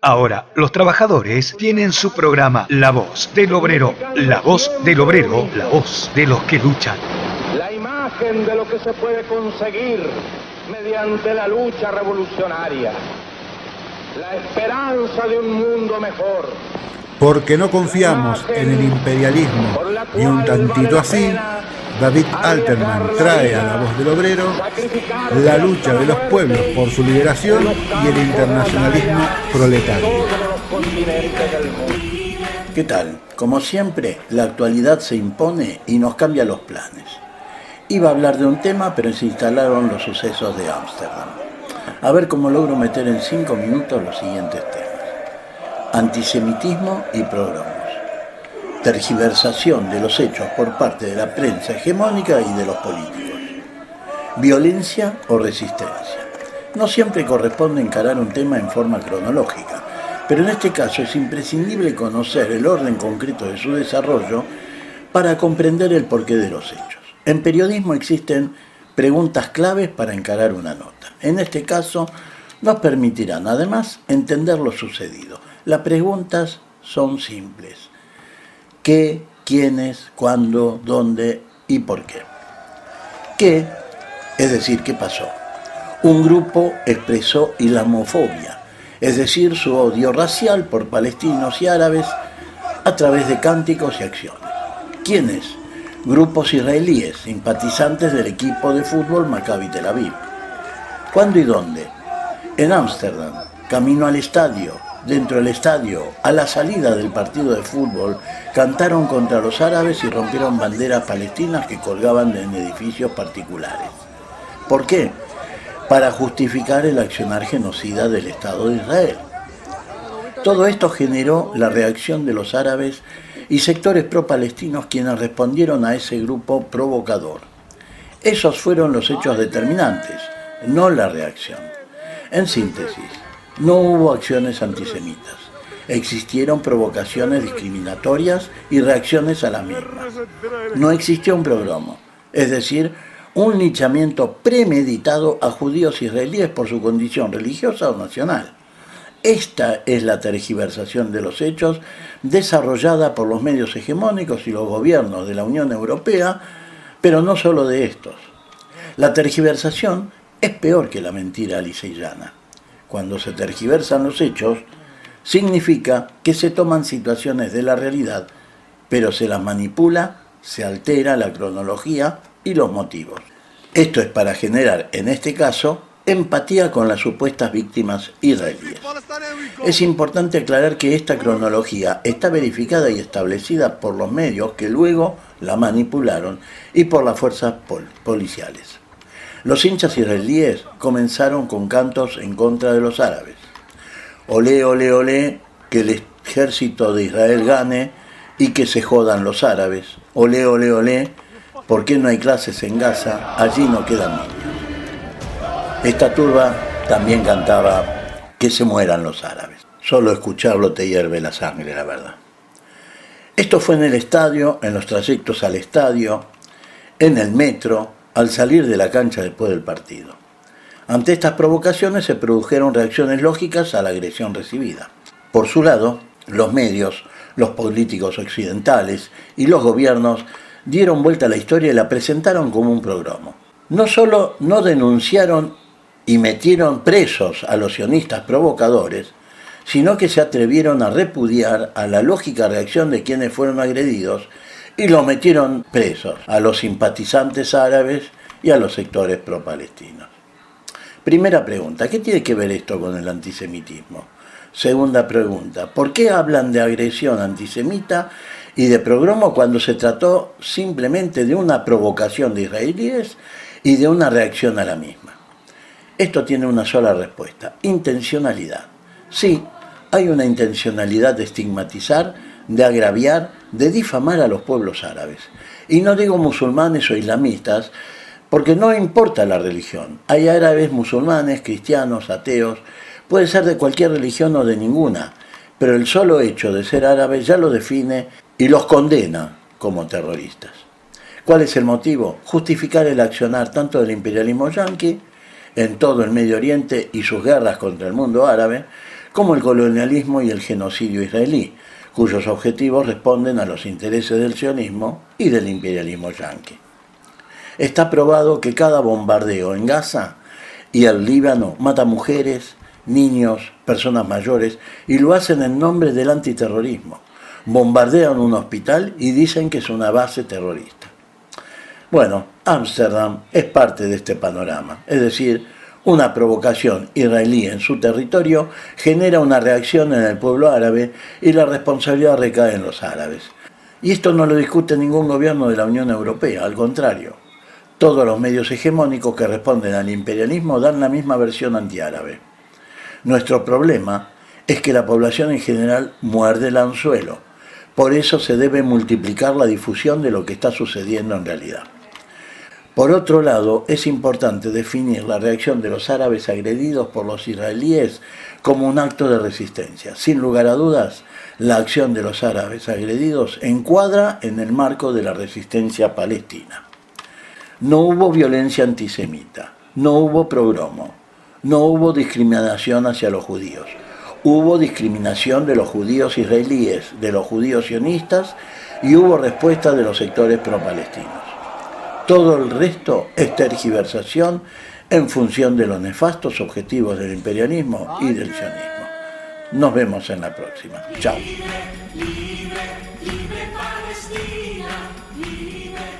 Ahora, los trabajadores tienen su programa La Voz del Obrero, La Voz del Obrero, la voz de los que luchan. La imagen de lo que se puede conseguir mediante la lucha revolucionaria, la esperanza de un mundo mejor. Porque no confiamos en el imperialismo y un tantito así, David Alterman trae a La Voz del Obrero la lucha de los pueblos por su liberación y el internacionalismo proletario. ¿Qué tal? Como siempre, la actualidad se impone y nos cambia los planes. Iba a hablar de un tema, pero se instalaron los sucesos de Ámsterdam. A ver cómo logro meter en 5 minutos los siguientes temas. Antisemitismo y progromos. Tergiversación de los hechos por parte de la prensa hegemónica y de los políticos. Violencia o resistencia. No siempre corresponde encarar un tema en forma cronológica, pero en este caso es imprescindible conocer el orden concreto de su desarrollo para comprender el porqué de los hechos. En periodismo existen preguntas claves para encarar una nota. En este caso, nos permitirán además entender lo sucedido. Las preguntas son simples. ¿Qué, quiénes, cuándo, dónde y por qué? ¿Qué? Es decir, ¿qué pasó? Un grupo expresó islamofobia, es decir, su odio racial por palestinos y árabes a través de cánticos y acciones. ¿Quiénes? Grupos israelíes, simpatizantes del equipo de fútbol Maccabi Tel Aviv. ¿Cuándo y dónde? En Ámsterdam, camino al estadio. Dentro del estadio, a la salida del partido de fútbol, cantaron contra los árabes y rompieron banderas palestinas que colgaban en edificios particulares. ¿Por qué? Para justificar el accionar genocida del Estado de Israel. Todo esto generó la reacción de los árabes y sectores pro-palestinos quienes respondieron a ese grupo provocador. Esos fueron los hechos determinantes, no la reacción. En síntesis, no hubo acciones antisemitas. Existieron provocaciones discriminatorias y reacciones a las mismas. No existió un pogromo, es decir, un linchamiento premeditado a judíos israelíes por su condición religiosa o nacional. Esta es la tergiversación de los hechos desarrollada por los medios hegemónicos y los gobiernos de la Unión Europea, pero no solo de estos. La tergiversación es peor que la mentira liseyana. Cuando se tergiversan los hechos, significa que se toman situaciones de la realidad, pero se las manipula, se altera la cronología y los motivos. Esto es para generar, en este caso, empatía con las supuestas víctimas israelíes. Es importante aclarar que esta cronología está verificada y establecida por los medios que luego la manipularon y por las fuerzas policiales. Los hinchas israelíes comenzaron con cantos en contra de los árabes. Olé, olé, olé, que el ejército de Israel gane y que se jodan los árabes. Olé, olé, olé, ¿por qué no hay clases en Gaza? Allí no quedan niños. Esta turba también cantaba que se mueran los árabes. Solo escucharlo te hierve la sangre, la verdad. Esto fue en el estadio, en los trayectos al estadio, en el metro, al salir de la cancha después del partido. Ante estas provocaciones se produjeron reacciones lógicas a la agresión recibida. Por su lado, los medios, los políticos occidentales y los gobiernos dieron vuelta a la historia y la presentaron como un pogromo. No solo no denunciaron y metieron presos a los sionistas provocadores, sino que se atrevieron a repudiar a la lógica reacción de quienes fueron agredidos y los metieron presos a los simpatizantes árabes y a los sectores pro-palestinos. Primera pregunta, ¿qué tiene que ver esto con el antisemitismo? Segunda pregunta, ¿por qué hablan de agresión antisemita y de pogromo cuando se trató simplemente de una provocación de israelíes y de una reacción a la misma? Esto tiene una sola respuesta, intencionalidad. Sí, hay una intencionalidad de estigmatizar, de agraviar, de difamar a los pueblos árabes. Y no digo musulmanes o islamistas, porque no importa la religión. Hay árabes, musulmanes, cristianos, ateos, puede ser de cualquier religión o de ninguna, pero el solo hecho de ser árabe ya lo define y los condena como terroristas. ¿Cuál es el motivo? Justificar el accionar tanto del imperialismo yanqui en todo el Medio Oriente y sus guerras contra el mundo árabe, como el colonialismo y el genocidio israelí, cuyos objetivos responden a los intereses del sionismo y del imperialismo yanqui. Está probado que cada bombardeo en Gaza y el Líbano mata mujeres, niños, personas mayores, y lo hacen en nombre del antiterrorismo. Bombardean un hospital y dicen que es una base terrorista. Bueno, Ámsterdam es parte de este panorama, es decir, una provocación israelí en su territorio genera una reacción en el pueblo árabe y la responsabilidad recae en los árabes. Y esto no lo discute ningún gobierno de la Unión Europea, al contrario. Todos los medios hegemónicos que responden al imperialismo dan la misma versión antiárabe. Nuestro problema es que la población en general muerde el anzuelo. Por eso se debe multiplicar la difusión de lo que está sucediendo en realidad. Por otro lado, es importante definir la reacción de los árabes agredidos por los israelíes como un acto de resistencia. Sin lugar a dudas, la acción de los árabes agredidos encuadra en el marco de la resistencia palestina. No hubo violencia antisemita, no hubo pogromo, no hubo discriminación hacia los judíos. Hubo discriminación de los judíos israelíes, de los judíos sionistas y hubo respuesta de los sectores pro-palestinos. Todo el resto es tergiversación en función de los nefastos objetivos del imperialismo y del sionismo. Nos vemos en la próxima. Chao. Libre Palestina, libre.